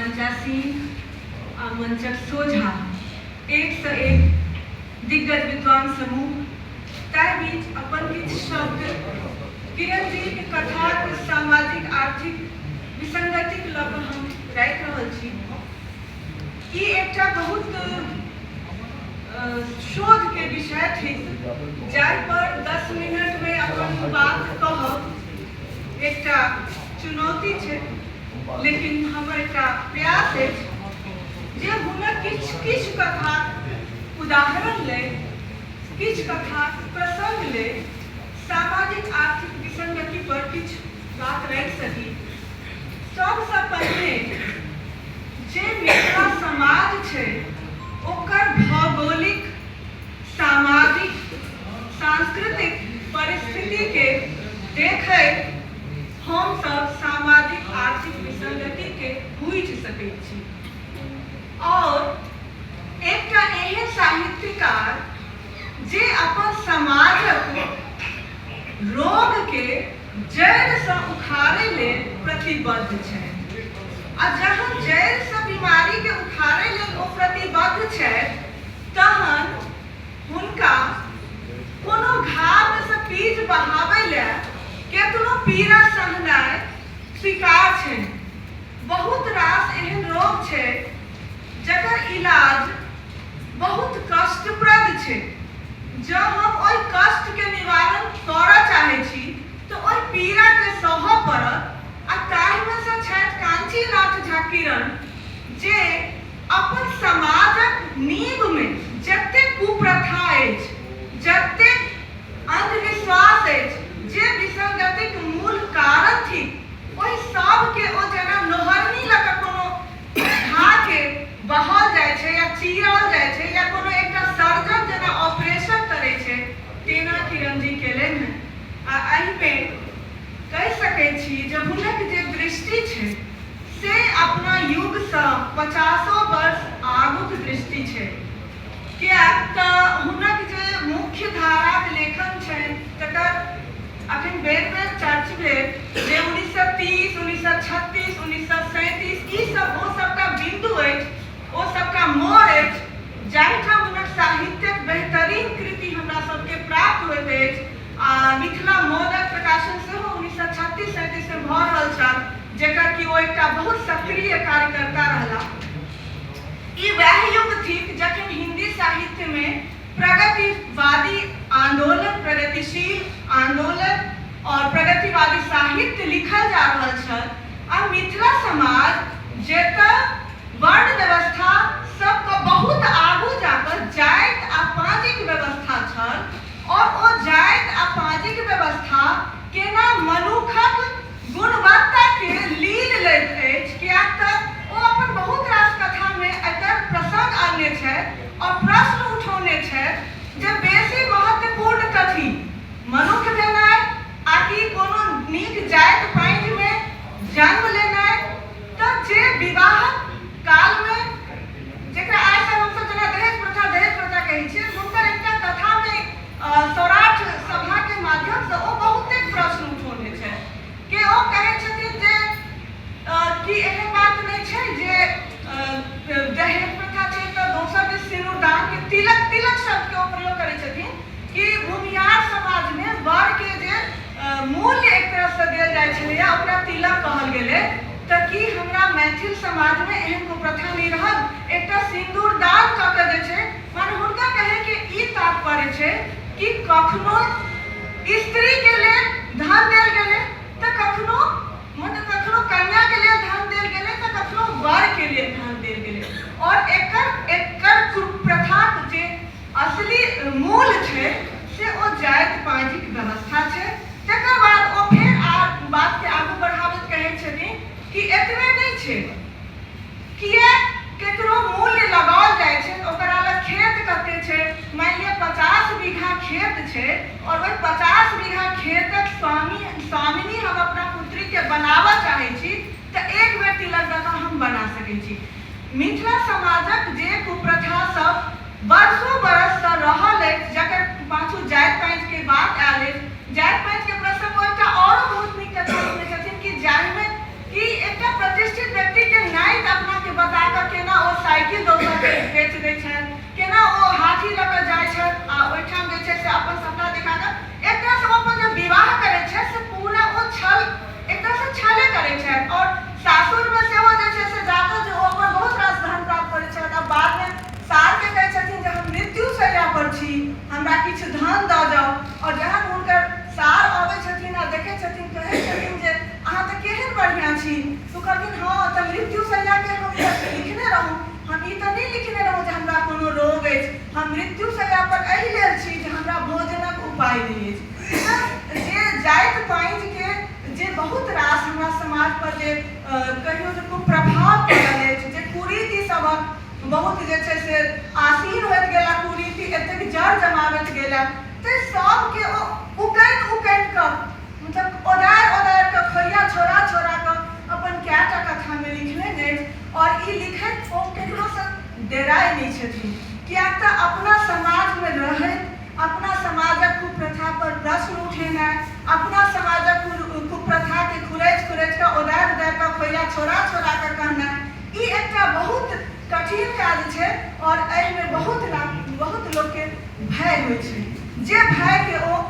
मंचासीन आ मंचक सोझा एक से एक दिग्गज विद्वान समूह ताहि बीच अपन किछु शब्द किरण जी के कथा के सामाजिक आर्थिक विसंगतिक लऽ कऽ हम राखि रहल छी। ई एकटा बहुत शोध के विषय थी जाहि पर 10 मिनट में अपन बात कहब एकटा चुनौती है, लेकिन हमर एकटा प्रयास है जे हुनक किछ कथा उदाहरण ले, किछ कथा प्रसंग ले सामाजिक आर्थिक विसंगति पर किछ बात राखि सकी। सबसे पहले जे मिथिला समाज है ओकर भौगोलिक सामाजिक सांस्कृतिक परिस्थिति के देखे हम सब सामाजिक आर्थिक विसंगति के बुझ सकै छी। और एकटा एहन साहित्यकार जे अपन समाजक रोग के जड़ से उखाड़े ले प्रतिबद्ध है। आ जहन जड़ से बीमारी के उखाड़े ले ओ प्रतिबद्ध है तहन हुनका कोनो घाव से पीठ बहावे ले केतनो पीड़ा सहनाय स्वीकार है। बहुत रास एहन रोग है जकर इलाज बहुत कष्टप्रद है। जब हम ओइ कष्ट के निवारण करऽ चाहे छी तो ओइ पीड़ा के सहऽ पड़त। आ ताहि में से छथि कांचीनाथ झा किरण जे अपन समाजक नींव में जते कुप्रथा अछि, जते अंधविश्वास अछि, जे विसंगतिक मूल कारण थी ओहि सब के ओ जेना नोहरनी लऽ कऽ कोनो घा के बहल जाय छै या चीरल जाय छै या कोनो एकटा सर्जन जेना ऑपरेशन करे छै तेना किरण जी केलनि हैं। आ एहि में कहि सकै छी जे हुनक जे दृष्टि छै से अपना युग से 50 वर्ष आगूक दृष्टि छै। कियाक तऽ हुनक जे मुख्य धारा के लेखन छै तकर अखन बेर चर्च भेल जे 1930, 1936, 1937 ई सब ओ सबटा बिंदु अछि, ओ सबटा मोड़ अछि जाहिठाम हुनक साहित्यक बेहतरीन कृति हमरा सबके प्राप्त होइत अछि। आ मिथिला मोदक प्रकाशन सेहो 1936-37 में भऽ रहल छल जेकर कि ओ एकटा बहुत सक्रिय कार्यकर्ता रहला। ई वएह युग थिक जखन हिंदी साहित्य में प्रगतिवादी आंदोलन, प्रगतिशील आंदोलन और प्रगतिवादी साहित्य लिखल जा रहल छल। आ मिथिला समाज जेतऽ वर्ण व्यवस्था सबके बहुत आगू जाकर जाति आ पाँजिक व्यवस्था छल और ओ जाति आ पाँजिक व्यवस्था केना मनुखक गुणवत्ता के लीन लैत अछि। कियाक तऽ ओ अपन बहुत रास कथा में एकर प्रसंग आनने छै और प्रश्न उठौने छै जे बेसी महत्वपूर्ण कथी मनुख भेनाइ आकि कोनो नीक जाति पाँति में जन्म लेनाइ। तऽ जे विवाह काल में जेकरा आइ सब हमसब जेना दहेज प्रथा कहै छियै हुनकर एकटा कथा में सौराठ सभा के माध्यम से ओ बहुते प्रश्न उठौने छै कि ओ कहै छथिन जे कि एहन बात नहीं छै जे दहेज प्रथा छै तऽ दोसर के सिनुरदान के तिलक शब्द के प्रयोग करै छथिन कि भूमिहार समाज में वर के जे मूल्य एक तरह से देल जाइ छलैया ओकरा तिलक कहल गेलै। तऽ कि हमरा मैथिल समाज में एहन को प्रथा नहीं रहल। एकटा सिंदूर दान कऽ के जे छै माने हुनका कहे के ई तात्पर्य छै कि कखनो स्त्री के लेल धन देल गेलै तऽ कखनो मतलब कखनो कन्या के लेल धन देल गेलै तऽ कखनो वर के लेल धन देल गेलै। और एकर कुप्रथा जे असली मूल छै से ओ जाति पाँजिक व्यवस्था छै। तकर बाद ओ फेर बात के आगू बढ़ाबैत कहै छथिन कि एतबे नहीं छै, किया केकरो मूल्य लगाओल जाय छै ओकरा लग खेत कते छै, मान लिअ 50 बीघा खेत छै और वही 50 बीघा खेतक स्वामिनी हम अपना पुत्री के बनाबऽ चाहे छी तऽ एक बेर तिलक दऽ कऽ हम बना सकै छी। मिथिला समाजक जे कुप्रथा सब वर्षों बरस से रहल अछि जकर पाछू जाति पाँति के बात आयल अछि। जाति पाँति के प्रसंग एकटा औरो बहुत नीक कथा लिखने छथिन कि जाहि में कि एकटा प्रतिष्ठित व्यक्ति के नाइत अपना पाई रही जे जाइत पाँच के जे बहुत रास हमरा समाज पर जे कहियो जे कुप्रभाव पड़ल अछि, जे कुरीति सबक बहुत जे छै से आसीन होइत गेला, कुरीति एतेक जड़ जमावैत गेला, तऽ सबके उकैन कऽ मतलब ओदारि कऽ खोइया छोड़ा कऽ अपन कएटा कथामे लिखने अछि। और ई लिखैत ओ ककरोसँ डराइ नहि छथिन, किएक तऽ अपना समाजमे रहैत अपना समाजक कुप्रथा पर प्रश्न उठेनाइ, अपना समाजक कुप्रथा के खुरैच कऽ ओदारि कऽ खोइया छोड़ा कऽ कहनाइ, ई एकटा बहुत कठिन काज छै। और एहिमे बहुत लोकके भय होइ छै, जे भयके ओ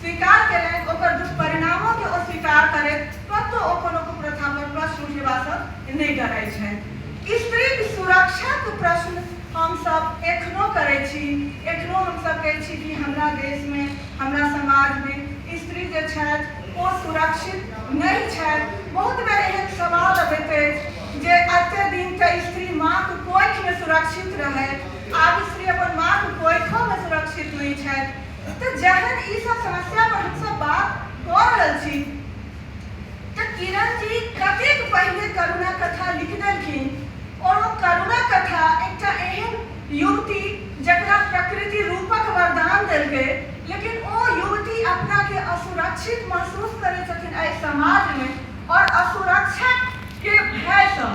स्वीकार केलनि, ओकर दुष्परिणामों के ओ स्वीकार करैत कतहु ओ कोनो कुप्रथा पर प्रश्न उठेबासँ नहि डरै छथि। स्त्रीक सुरक्षाक प्रश्न हमसब एखनो करै छी, एखनो हमसब कहै छी कि हमरा देशमे हमरा समाजमे स्त्री जे छथि ओ सुरक्षित नहीं छथि। बहुत बेर एहन सवाल अबैत अछि जे एते दिन तऽ स्त्री माँक कोखिमे सुरक्षित रहै, आब स्त्री अपन माँक कोखिमे सुरक्षित नहीं छथि। तो जहन ई सब समस्या पर हमसब बात कऽ रहल छी तऽ किरण जी कतेक पहिले करुणा कथा लिख देलखिन, और वो करुणा कथा एकटा एहन युवती जकरा प्रकृति रूपक वरदान देलकै, लेकिन ओ युवती अपना के असुरक्षित महसूस करै छथिन एहि समाज में, और असुरक्षा के भय से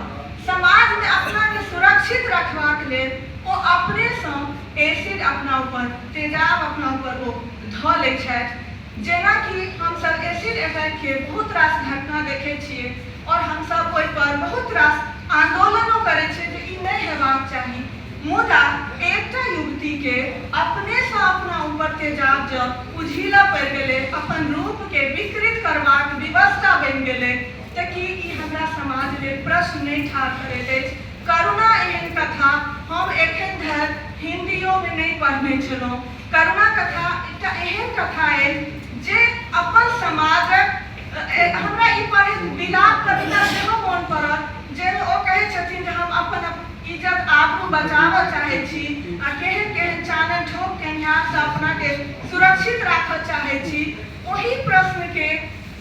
समाज में अपना के सुरक्षित रखबाक लेल ओ अपने सँ एसिड अपना ऊपर, तेजाब अपना ऊपर वो धऽ लै छथि। जेना कि हमसब एसिड अटैक के बहुत रास घटना देखै छियै, और हमसब ओहि पर बहुत रास आंदोलनो करै छियै जे ई नहि हेबाक चाही। मुदा एकटा युवती के अपने से अपना ऊपर तेजाब जब उझिलऽ पड़ि गेलै, अपन रूप के विकृत करबाक व्यवस्था बनि गेलै, तऽ कि ई हमरा समाज लेल प्रश्न नहीं ठाढ़ करैत अछि। करुणा एहन कथा हम एखन धरि हिंदियो में नहीं पढ़ने छलहुँ। करुणा कथा एकटा एहन कथा अछि जे अपन समाजक हमरा ई पढ़ैत विलाप कविता सेहो मोन पड़ल, जाहिमे ओ कहै छथिन जे हम अपन इज्जत आबरू बचाबऽ चाहै छी, आ केहन चानन ठोक केनिहार से अपना के सुरक्षित राखऽ चाहै छी। ओही प्रश्न के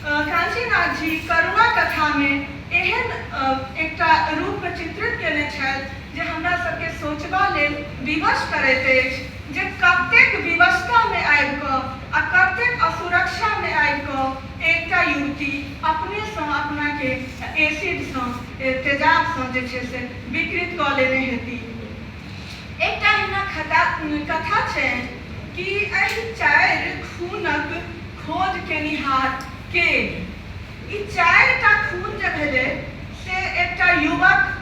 कांचीनाथ जी करुणा कथा में एहन एकटा रूप में चित्रित केने छथि जे हमरा सबके सोचबा लेल विवश करैत अछि, जे कतेक विवशता में आबि कऽ आ कतेक असुरक्षा में आबि कऽ एकटा युवती अपने सँ अपना के एसिड सँ तेजाब सँ जे छै से विकृत कऽ लेने हेती। एकटा एहन कथा छै कि एहि 4 खूनक खोज केनिहार के, ई 4टा खून जे भेलै से एकटा युवक,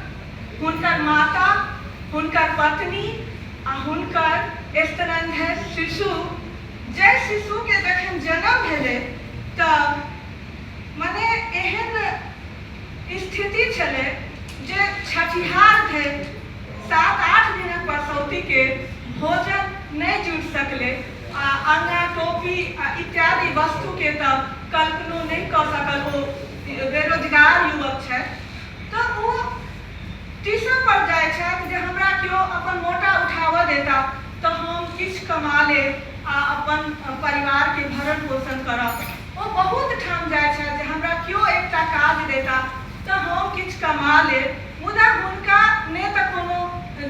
हुनकर माता, हुनकर पत्नी आ हुनकर स्तनधारी शिशु, जे शिशु के जखन जन्म भेलै तऽ मने एहन स्थिति छलै जे छठिहार धरि 7-8 दिनक प्रसौती के भोजन नहीं जुटि सकलै, आ अंगा टोपी आ इत्यादि वस्तु के तऽ कल्पनो नहीं कऽ सकल। ओ बेरोजगार युवक छथि, तऽ ओ टीशन पर जाइ छथि जे हमरा केओ अपन मोटा उठाबऽ देता तऽ हम किछु कमा लेब आ अपन परिवार के भरण पोषण करब। ओ बहुत ठाम जाइ छथि जे हमरा केओ एकटा काज देता तऽ हम किछु कमा लेब, मुदा हुनका ने तऽ कोनो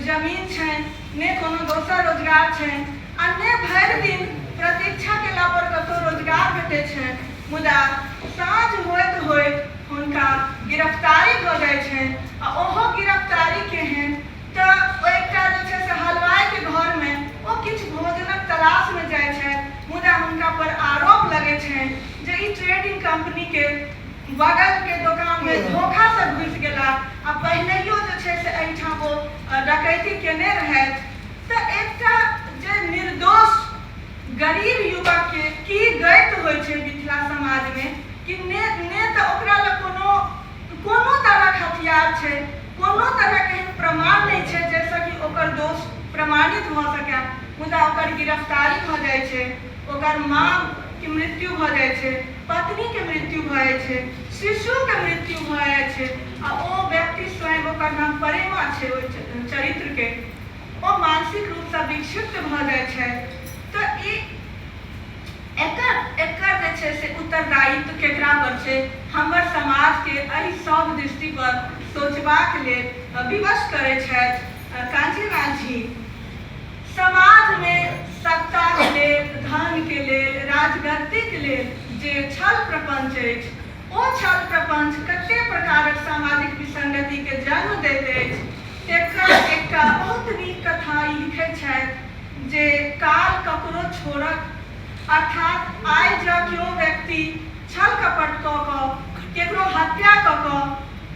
जमीन छनि, ने कोनो दोसर रोजगार छनि, आ ने भरि दिन प्रतीक्षा केला पर कतौ रोजगार भेटै छनि। मुदा साँझ होइत हुनका गिरफ्तारी भऽ जाइ छनि, आ ओहो गिरफ्तारी केहन तऽ एकटा जे छै से हलवाई के घर में ओ किछु भोजनक तलाश में जाइ छथि, मुदा हुनका पर आरोप लगै छनि जे ई ट्रेडिंग कंपनी के बगल के दुकान में धोखा से घुसि गेला, आ पहिनैयो जे छै से एहिठाम ओ डकैती केने रहथि। तऽ एकटा जे निर्दोष गरीब युवक के की गति होइ छै मिथिला समाज में कि ने तऽ ओकरा लग कोनो तरहक हथियार छै, कोनो तरहक एहन प्रमाण नहीं छै जैसे कि ओकर दोष प्रमाणित भऽ सकै, मुदा ओकर गिरफ्तारी भऽ जाइ छै, ओकर माँ के मृत्यु भऽ जाइ छै, पत्नी के मृत्यु भऽ जाइ छै, शिशु के मृत्यु भऽ जाइ छै, आ ओ व्यक्ति स्वयं, ओकर नाम प्रेमा छै ओहि चरित्र के, ओ मानसिक रूप से विक्षिप्त भऽ जाइ छै। तऽ ई जे से उत्तरदायित्व केकरा पर छे हमर समाज के एहि सब दृष्टि पर सोचबाक लेल विवश करे छथि कांचीलाल जी। समाज में सत्ता के लेल, धन के लेल, राजगद्दी के लेल जे छल प्रपंच अछि, ओ छल प्रपंच कते प्रकारक सामाजिक विसंगति के जन्म दैत अछि। एकटा बहुत नीक कथा ई लिखै छथि जे काल ककरो छोड़त, अर्थात आइ जँ केओ व्यक्ति छल कपट कऽ कऽ केकरो हत्या कऽ कऽ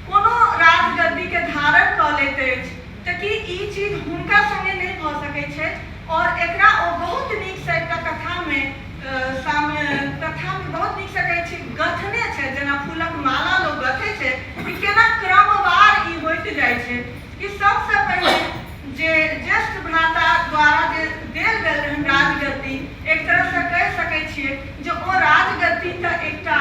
कोनो राजगद्दी के धारण कऽ लैत अछि तऽ कि ई चीज हुनका संगे नहि भऽ सकैत छै। और एकरा ओ बहुत नीक से एकटा कथा में बहुत नीक से कहै छै गथने छै, जेना फूलक माला लोग गथै छै कि केना क्रमवार ई होइत जाइ छै कि सबसे पहिले जे ज्येष्ठ भ्राता द्वारा जे देल गेल रहन राजगद्दी, एक तरह से कह सकै छियै जे ओ राजगद्दी तऽ एकटा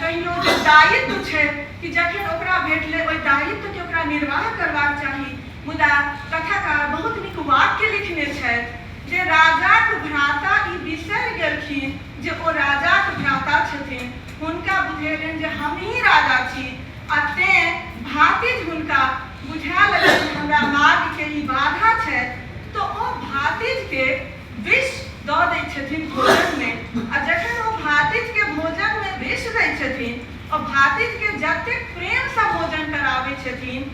कहियो दायित्व छै कि जखन ओकरा भेटले ओहि दायित्व के ओकरा निर्वाह करबाक चाही। मुदा कथाकार बहुत नीक वाक्य लिखने छथि जे राजाक भ्राता ई बिसरि गेलखिन जे ओ राजाक भ्राता छथिन। हुनका बुझेलनि जे हम ही राजा छी, आ तें भातिज हुनका बुझा लगलनि हमरा मार्ग के ई बाधा छै, तो ओ भातिज के विष दऽ दै छथिन भोजन में। आ जखन ओ भातिज के भोजन में विष दै छथिन और भातिज के जतेक प्रेम से भोजन कराबै छथिन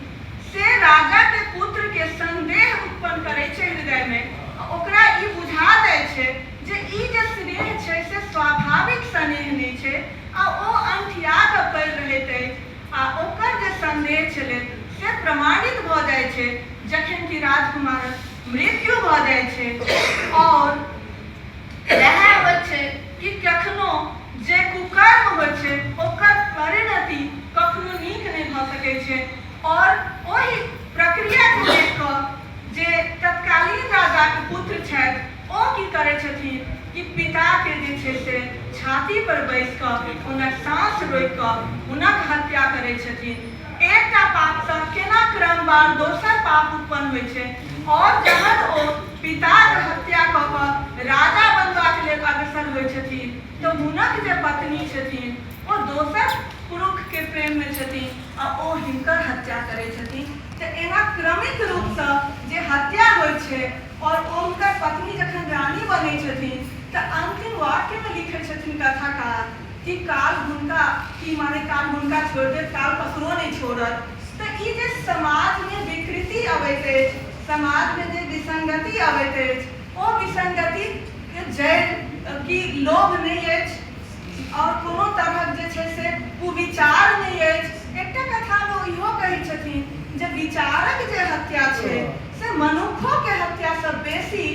से राजा के पुत्र के संदेह उत्पन्न करे छै हृदय में। ओकरा ई बुझा जाइ छै जे ई जे स्नेह छै से स्वाभाविक स्नेह नहीं छै, आ ओ अंठिया कऽ पड़ि रहैत अछि, आ ओकर जे संदेह छलै से प्रमाणित भऽ जाइ छै जखन कि राजकुमारक मृत्यु भऽ जाइ छै। और इएह होइ छै कि कखनो जे कुकर्म होइ छै ओकर परिणति कखनो नीक नहीं भऽ सकै छै। और वही प्रक्रिया को देखकर जे तत्कालीन राजा के पुत्र छथि ओ की करे छथिन कि पिता के जे छै से छाती पर बैस कर हुनक सांस रोकि कऽ हुनक हत्या करे छथिन। एकटा पाप से केना क्रमवार दोसर पाप उत्पन्न होइ छै, और जहन ओ पिता के हत्या कऽ कऽ राजा बनबाक लेल अग्रसर होइ छथिन तऽ हुनक जे पत्नी छथिन ओ दोसर पुरुष के प्रेम में छथिन आ ओ हिनकर हत्या करे छथिन। तऽ एना क्रमिक रूप से जे हत्या होइ छै और हुनकर पत्नी जखन रानी बनै छथिन तऽ अंतिम वाक्य में लिखे छथिन कथाकार कि काल हुनका की माने काल हुनका छोड़ दे, काल ककरो नहीं छोड़त। तऽ ई जे समाज में विकृति अबैत अछि, समाज में जे विसंगति अबैत अछि, ओ विसंगति के जड़ की लोभ नहीं अछि और कोनो तरह जे छै से कुविचार नहीं अछि। एकटा कथा में इहो कहै छथिन जे विचारक जे हत्या छै से मनुखो के हत्या से बेसी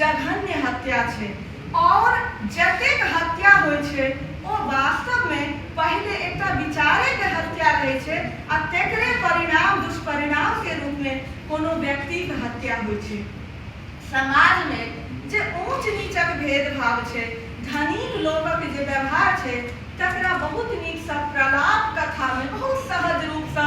जघन्य हत्या छै, और जतेक हत्या होइ छै ओ वास्तव में पहले एकटा विचारे के हत्या रहै छै आ तेकरे परिणाम दुष्परिणाम के रूप में कोनो व्यक्ति के हत्या होइ छै। समाज में जे ऊंच नीचक भेदभाव छै, धनिक लोगक जे व्यवहार छै तकरा बहुत नीक से प्रलाप कथा में बहुत सहज रूप से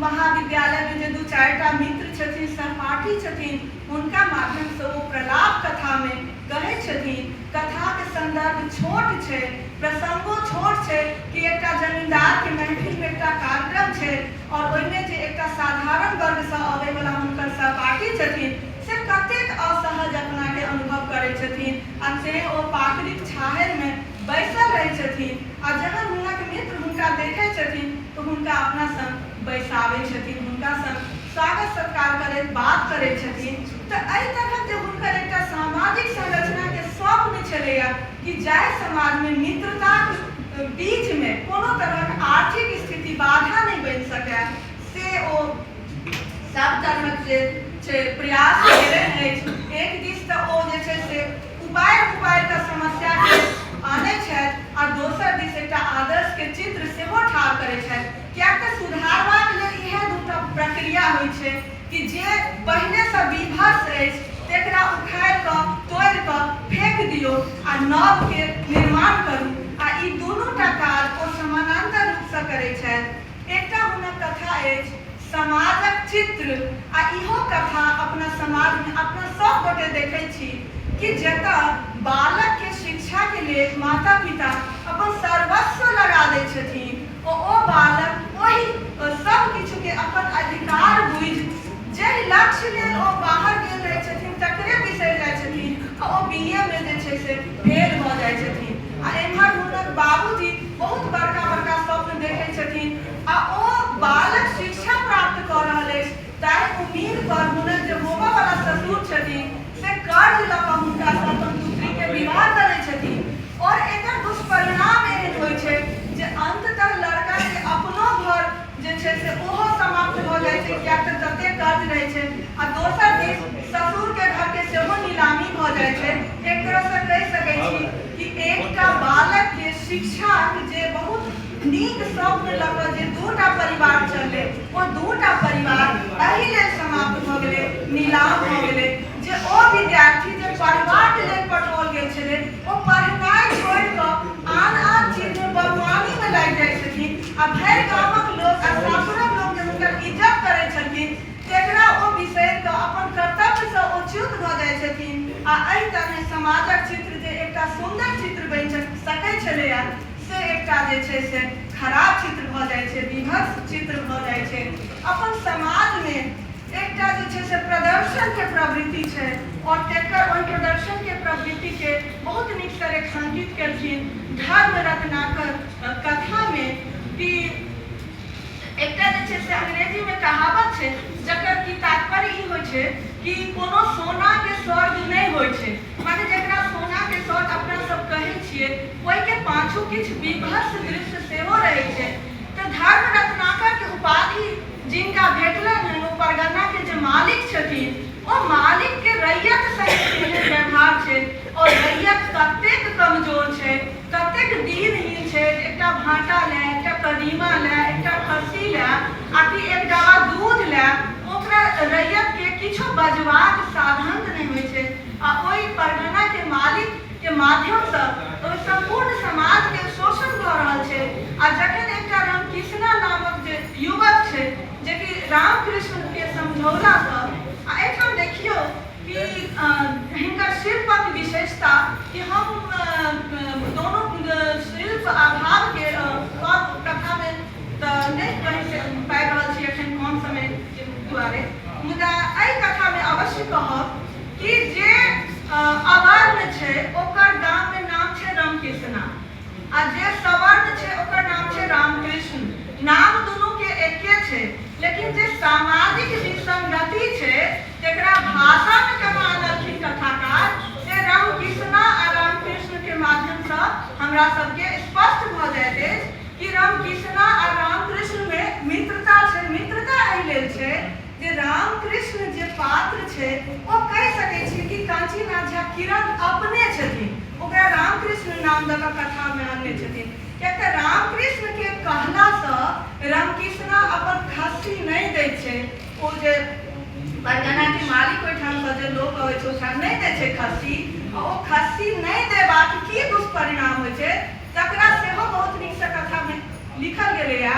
महाविद्यालय में जे दू चारिटा मित्र छथिन, सहपाठी छथिन, हुनका माध्यम से वो प्रलाप कथा में कहै छथिन। कथा के संदर्भ छोट छै, प्रसंगो छोट छै कि एकटा जमींदार के महफिल में एकटा कार्यक्रम छै और ओइमे जे एकटा साधारण वर्ग से आबै वाला हुनकर सहपाठी छथिन से कतेक असहज अपना के अनुभव करे छथिन, आ से ओ पाकड़िक छाहरि में बैसल रहै छथिन। आ जखन हुनक मित्र हुनका देखै छथिन तो हुनका अपना संग बैसाबै छथिन, हुनका संग स्वागत सत्कार करैत बात करै छथिन। तऽ एहि तरह जे हुनकर एकटा सामाजिक संरचना के स्वप्न छलैया कि जाहि समाज में मित्रता बीच में कोनो तरह आर्थिक स्थिति बाधा नहीं बनि सकै, से ओ सब तरहक जे छै प्रयास केने अछि। एक दिस तऽ ओ जे छै से उपाय के समस्या के आनै छथि आ दोसर दिस एकटा आदर्श के चित्र सेहो ठाढ़ करै छथि। कियाक तऽ सुधारबाक लेल इएह दूटा प्रक्रिया होइ छै कि जे पहिने से विभत्स अछि तेकरा उखाड़ि कऽ तोड़ि कऽ फेंक दियौ आ नव के निर्माण करू, आ ई दुनूटा काज ओ समानांतर रूप से करै छथि। एकटा हुनक कथा अछि समाजक चित्र, आ इहो कथा अपना समाज में अपना सब गोटे देखै छी कि जतऽ बालक के शिक्षा शिक्षा के लिए माता पिता अपन सर्वस्व लगा दै छथिन। ओ बालक वही सब किछु के अपन अधिकार बुझि जे लक्ष्य लेल ओ बाहर गेल रहै छथिन तकरे बिसरि जाइ छथिन आ ओ बीए में जे छै से फेल भऽ जाइ छथिन। आ एम्हर हुनकर बाबूजी बहुत बड़का बड़का स्वप्न देखै छथिन आ ओ बालक शिक्षा प्राप्त कऽ रहल अछि ताहि उम्मीद पर हुनकर जे होबऽ वाला ससुर छथिन से कर्ज लऽ कऽ हुनका से अपन पुत्री के विवाह करै छथिन। और एकर दुष्परिणाम एहन होइ छै जे अंततः लड़का के अपनो घर जे छै से ओहो समाप्त भऽ जाइ छै कियाक तऽ तते कर्ज रहै छै आ दोसर दिस ससुर के घर के सेहो नीलामी भऽ जाइ छै। एक तरह से कहि सकै छी कि एकटा बालक के शिक्षा जे बहुत नीक स्वप्न लऽ कऽ जे दूटा परिवार चललै ओ दूटा परिवार एहि लेल समाप्त भऽ गेलै, नीलाम भऽ गेलै जे ओ विद्यार्थी जे पढ़बाक लेल पठाओल गेल छलै ओ पढ़नाइ छोड़ि कऽ आन चीज में बागवानी में लागि जाइ छथिन आ भरि गामक लोक आ सासुरक लोक जे हुनकर इज्जत करै छथिन तेकरा ओ बिसरि कऽ अपन कर्तव्य से ओ च्युत भऽ जाइ छथिन। आ एहि तरह समाजक चित्र जे एकटा सुंदर चित्र बनि सकै छलैया से एकटा जे छै से खराब चित्र भऽ जाइ छै, विभत्स चित्र भऽ जाइ छै। अपन समाज में एकटा जे छै से प्रदर्शन के प्रवृत्ति छै और तेकर ओहि प्रदर्शन के प्रवृत्ति के बहुत नीक से रेखांकित केलखिन धर्म रत्नाकर कथा में कि एकटा जे छै से अंग्रेजी में कहावत छै जकर की तात्पर्य ई होइ छै कि कोनो सोना के स्वर्ग नहीं होइ छै, माने जेकरा सोना के स्वर्ग अपना सब कहै छियै ओहि के पाछू किछु विभत्स दृश्य सेहो रहै छै। तो धर्म रत्नाकर के उपाधि जिनका भेटलन हन ओ परगना के जे मालिक छथिन ओ मालिक के रैयत सहित एहन व्यवहार छै और रैयत कतेक कमजोर छै, कतेक दीनहीन छै। एकटा भाटा ले, एकटा कदीमा ले, एकटा खस्सी ले आ कि एक डब्बा दूध ले ओकरा रैयत के किछो बजबाक साधन नहीं होइ छै आ ओहि परगना के मालिक के माध्यम से ओहि संपूर्ण समाज के शोषण भऽ रहल छै। आ जखन एकटा रामकृष्ण नामक जे युवक छै जे कि रामकृष्ण के समझौला सँ आ एहिठाम देखियौ कि हिनकर शिल्पक विशेषता कि हम दोनों शिल्प अभाव के कथा में तऽ नहीं कहि पाबि रहल छी एखन कम समय के दुआरे, मुदा एहि कथा में अवश्य कहब कि जे अवर्ण छै ओकर गाम में नाम छै रामकृष्णा आ जे सवर्ण छै ओकर नाम छै रामकृष्ण। नाम दुनू के एके छै लेकिन जे सामाजिक विसंगति छै जेकरा भाषा में केना आनलखिन कथाकार से रामकृष्णा आ रामकृष्ण के माध्यम से हमरा सबके स्पष्ट भऽ जाइत अछि कि रामकृष्णा आ रामकृष्ण में मित्रता छै। मित्रता एहि लेल छै जे रामकृष्ण जे पात्र छै ओ कहि सकै छी कि कांचीनाथ झा किरण अपने छथिन, ओकरा रामकृष्ण नाम दऽ कऽ कथा में आनने छथिन। कियाक तऽ रामकृष्ण के कहला सँ रामकृष्णा अपन खस्सी नहीं दै छै, ओ जे परगना के मालिक ओहिठाम से जे लोक अबै छै ओहिठाम नहीं दै छै खस्सी आ ओ खस्सी नहीं देबाक की दुष्परिणाम होइ छै तकरा सेहो बहुत नीक से कथा में लिखल गेलैया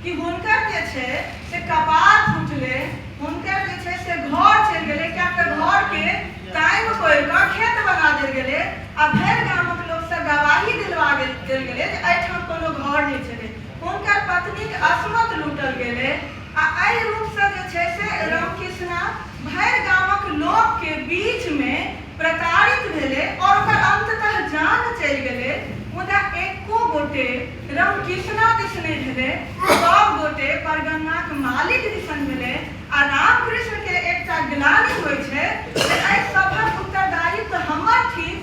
कि हुनकर जे छै से कपार फूटलै, हुनकर जे छै से घर चलि गेलै कियाक तऽ घर के टाइम कोरि कऽ खेत बना देल गेलै आ भरि गामक लोक से गवाही दिलवा देल गेलै जे एहिठाम कोनो घर नहीं छलै। हुनकर पत्नी के असमत लूटल गेलै आ एहि रूप से जे छै से रामकृष्णा भरि गामक लोक के बीच में प्रताड़ित भेलै और ओकर अंततः जान चलि गेलै। मुदा एको गोटे रामकृष्णा दिस नहीं भेलै, सब गोटे परगनाक मालिक दिसन भेलै आ रामकृष्ण के एकटा ग्लानि होइ छै जे एहि सभक उत्तरदायित्व हमर थिक।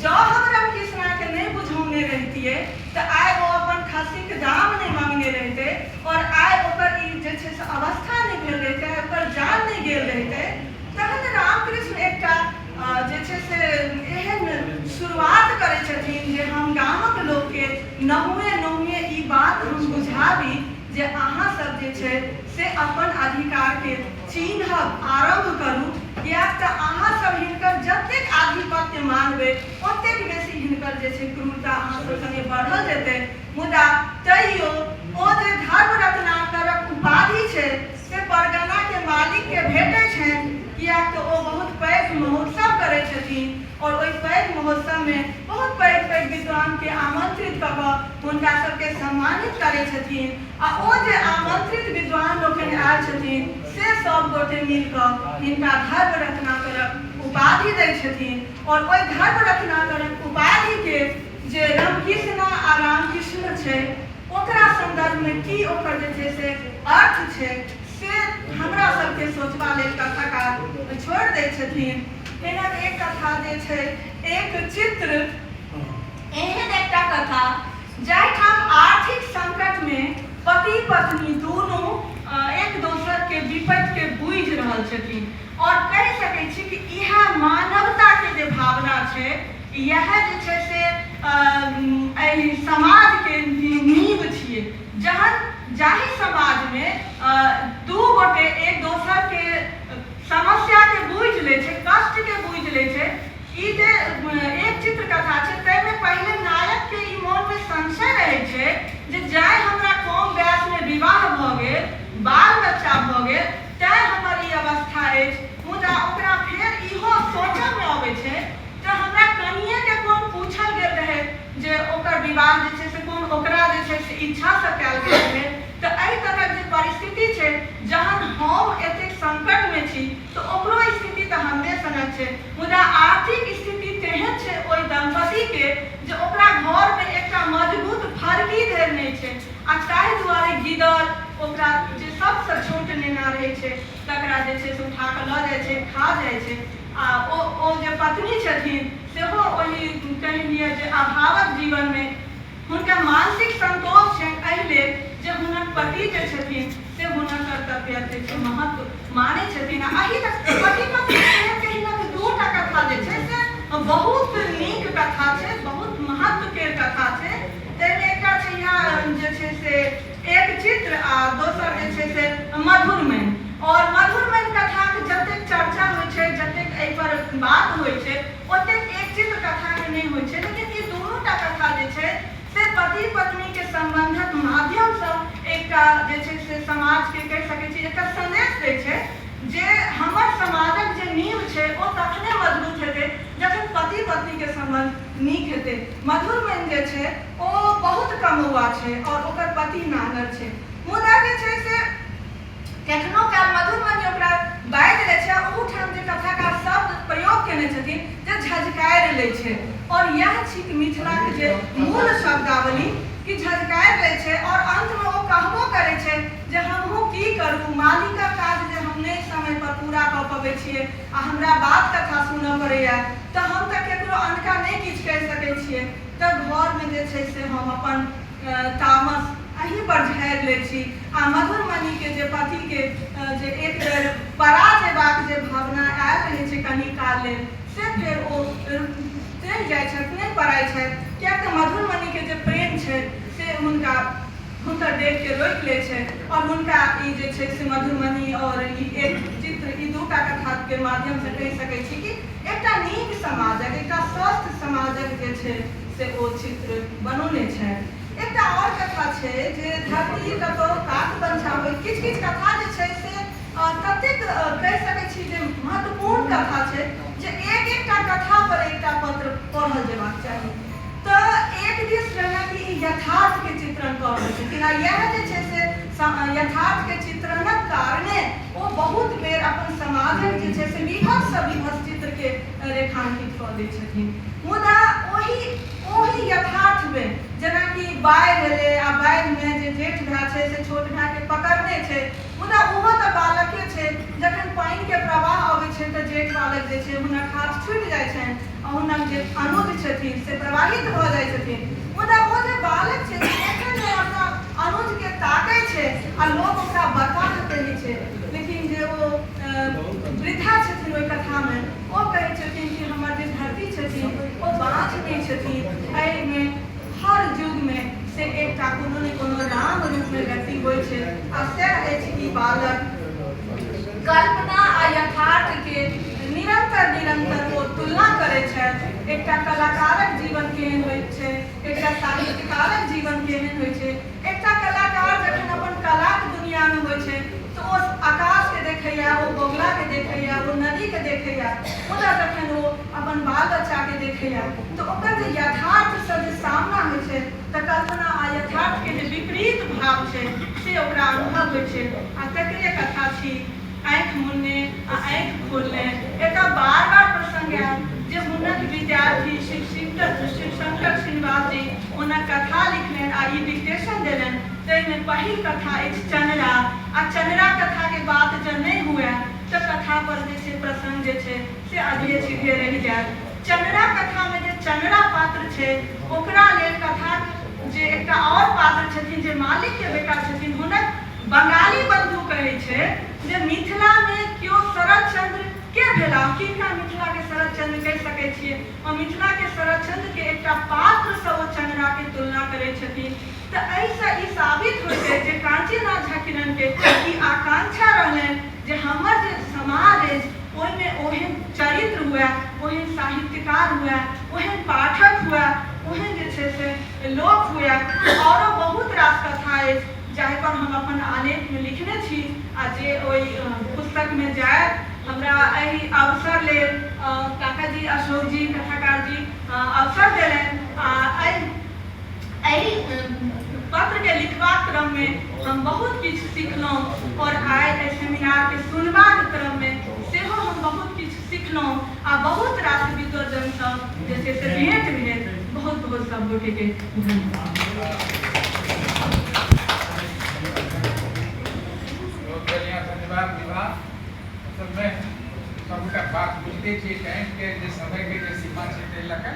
जँ हम रामकृष्णा के नहीं बुझौने रहितियै तऽ आइ ओ अपन खस्सी के दाम नहीं मांगने रहितै और आइ ओकर ई जे छै से अवस्था नहीं भेल रहितै, ओकर जान नहीं गेल रहितै। तखन रामकृष्ण एकटा जे छै से एहन शुरुआत करै छथिन जे हम गामक लोक के नहुए ई बात हम बुझाबी जे अहाँ सब जे छै से अपन अधिकार के चिन्हब आरंभ करू, कियाक तऽ अहाँ सब हिनकर जतेक आधिपत्य मानबै ओतेक बेसी हिनकर जे छै क्रूरता अहाँ सब संगे बढ़ल जेतै। मुदा तैयो ओ जे धर्म रत्नाकरक उपाधि छै से परगना के मालिक के भेटै छनि कियाक कियाक तऽ ओ बहुत पैघ महोत्सव करै छथिन और ओहि पैघ महोत्सव में बहुत पैघ पैघ विद्वान के आमंत्रित कऽ कऽ हुनका सबके सम्मानित करै छथिन आ ओ जे आमंत्रित विद्वान लोकनि आयल छथिन से सब गोटे मिलकर हिनका धर्म रत्नाकर उपाधि दै छथिन और ओहि धर्म रत्नाकर उपाधि के जे रामकृष्ण आ रामकृष्ण छै ओकरा संदर्भ में की ओकर जे छै से अर्थ छै से हमरा सबके सोचबा लेल कथाकार छोड़ दै छथिन। एना एक कथा जे छै एक चित्र एहन एकटा कथा जाहिठाम आर्थिक संकट में पति पत्नी दोनों एक दोसर के विपत्ति के बूझ रहल छथिन और कह सकै छी कि यह मानवता के जे भावना छै यह जे छै से समाज के नींव छियै। जहन जाहि समाज में दू गोटे एक दोसर के समस्या के बूझ ले छै कष्ट के बूझ ले छै ई जे एक चित्र कथा छै तैमे पहले नायक के ई मन में संशय रहे छै जे जाय हमरा कम वयस में विवाह भ गेल बाल बच्चा भ गेल तै हमर ई अवस्था अछि मुदा ओकरा फेर इहो सोचऽ में अबै छै जे हमरा कनिये के कोन पूछल गेल रहे जे ओकर विवाह जे छै से कोन ओकरा जे छै से इच्छा से कयल गेल रहे तऽ एहि तरहक जे परिस्थिति छै जहन हम एतेक संकट में छी तऽ ओकरो स्थिति तऽ हमरे सनक छै मुदा आर्थिक स्थिति तेहन छै ओहि दंपति के जे ओकरा घर में एकटा मजबूत फरकी धरि नहि छै आ ताहि दुआरे गिदर ओकरा जे सबसँ छोट नेना रहै छै तकरा जे छै से उठा कऽ लऽ जाइ छै खा जाइ छै आ ओ जे पत्नी छथिन सेहो ओहि कहि लिअ जे अभावक जीवन में हुनका मानसिक संतोष छनि एहि लेल जे हुनक पति जे छथिन से हुनक कर्तव्य के महत्व मानै छथिन आ एहि तक पति पत्नी कहीं ना दू टा कथा जे छै से बहुत नीक कथा छै बहुत महत्व के कथा छै। ताहिमे एकटा छै यहाँ जे छै से एक चित्र आ दोसर जे छै से मधुरमय और मधुरमय कथा के जतेक चर्चा होइ छै जतेक एहि पर बात होइ छै ओतेक एक चित्र कथा में नहीं होइ छै लेकिन ई दुनू टा कथा जे छै से पति पत्नी के संबंधक माध्यम से एकटा जे छै से समाज के कहि सकै छी एकटा संदेश दै छै जे हमर समाजक जे नींव छै ओ तखने मजबूत हेतै जखन पति पत्नी के संबंध नीक हेतै। मधुरमय जे छै ओ बहुत कमौआ छै और ओकर पति नागर छै मुदा जे छै से कखनो काल मधुरमय ओकरा बाजि लै छै ओहूठाम जे कथाकार शब्द प्रयोग केने छथिन जे झझकारि लै छै और यह छी मिथिला के जे मूल शब्दावली कि झझकारि लै छै और अंत में ओ कहबो करै छै जे हमहूँ की करू मालिका काज जे हम नहि समय पर पूरा कऽ पबै छियै आ हमरा बात कथा सुनऽ पड़ैया तऽ हम तऽ केकरो अनका नहि किछु कहि सकै छियै तऽ घर में जे छै से हम अपन तामस अहीं पर झाड़ि लै छी आ मधुरमणि के जे पति के जे एक बेर परा जेबाक जे भावना आयल रहै छै कनि काल लेल से फेर ओ चलि जाइ छथि नहि पड़ाइ छथि किएक तऽ मधुरमणि के जे प्रेम छै से हुनकर देख के रोकि लै छै और हुनका ई जे छै से मधुरमणि और ई एक चित्र ई दूटा कथा के माध्यम से कहि सकै छी कि एकटा नीक समाजक एकटा स्वस्थ समाजक जे छै से ओ चित्र बनौने छै। एकटा और कथा छै जे धरती कतौ कात बंछाबै किछु किछु कथा जे छै से ततेक कहि सकै छी जे महत्वपूर्ण कथा छै जे एक एकटा कथा पर एकटा पत्र पढ़ल जेबाक चाही तऽ एक दिस जेना कि यथार्थ के चित्रण कऽ रहल छथिन आ इएह जे छै से यथार्थ के चित्रणक कारणे ओ बहुत बेर अपन समाजक जे छै से विभत्स चित्र के रेखांकित कऽ दै छथिन मुदा ओही यथार्थ में जेना कि बाढ़ि एलै आ बाढ़ि में जे जेठ भाय छै से छोट भाय के पकड़ने छै मुदा ओहो तऽ बालके छै जखन पानि के प्रवाह अबै छै तऽ जेठ बालक जे छै हुनक हाथ छूटि जाइ छनि आ हुनक जे अनुज छथिन से प्रवाहित भऽ जाइ छथिन मुदा ओ जे बालक छै एखन जे अपना अनुज के ताकै छै आ लोक ओकरा बता देने छै लेकिन जे ओ वृद्धा छथिन ओहि कथा में ओ कहै छथिन कि हमर जे धरती छथिन ओ बाँझ नहि छथिन एहिमे हर युग में से एकटा कोनो ने कोनो राम रूप में व्यक्ति होइ छै आ सएह अछि कि बालक कल्पना आ यथार्थ के निरंतर ओ तुलना करै छथि। एकटा कलाकारक जीवन केहन होइत छै एकटा साहित्यकारक जीवन केहन होइ छै एकटा कलाकार जखन अपन कलाक दुनिया में होइ छै तऽ ओ आकाश के देखैया ओ बगुला नाला के देखैया, वो नदी के देखैया, मुदा जखन वो अपन बाल बच्चा के देखैया तो ओकर जे यथार्थ से जे सामना होइ छै तऽ कल्पना आ यथार्थ के जे विपरीत भाव छै से ओकरा अनुभव होइ छै। आ तकरे कथा छी आँखि मुनने आ आँखि खोलने। एका बार बार प्रसंग आयल जे हुनक विद्यार्थी शिवशंकर श्रीनिवास जी हुनक कथा लिखलनि आ ई डिक्टेशन देलनि। ताहिमे पहिल कथा अछि चनरा। आ चनरा कथा के बात जब नहीं हुए तो कथा पर जैसे प्रसंग जे छे से आधे छिधे रह जाए। चनरा कथा में जे चनरा पात्र छे ओकरा लेल कथा जे एकटा और पात्र छथिन जे मालिक के बेटा छथिन हुनक बंगाली बंधु कहे छे जे मिथिला में क्यों शरद चंद्र के भेला किनका मिथिला के शरद चंद्र कह सके छिए और मिथिला के शरद चंद्र के एकटा पात्र से वो चनरा के तुलना करे छथिन। तो ऐसा ई साबित होय छै जे कांचीनाथ झा किरण के ई आकांक्षा रहलन जे हमर जे समाज है ओहिमे ओहन चरित्र हुए, ओहन साहित्यकार हुए, ओहन पाठक हुए, ओहन जे छै से लोक हुए। और बहुत रास कथा है जाहि पर हम अपन आलेख में लिखने छी आ जे ओहि पुस्तक में जाए हमरा एहि अवसर ले काका जी अशोक जी कथाकार जी अवसर देलन। एहि पत्र के लिखबाक क्रम में हम बहुत किछ सिखलौं और आइ सेमिनार के सुनबाक क्रम में सेहो हम बहुत किछ सिखलौं आ बहुत रास विद्वजन सब जे छै से भेंट भेल। बहुत बहुत सब गोटे के धन्यवाद। सब में सबटा बात बुझते छी टाइम के जे समय के जे सीमा छै तै लगा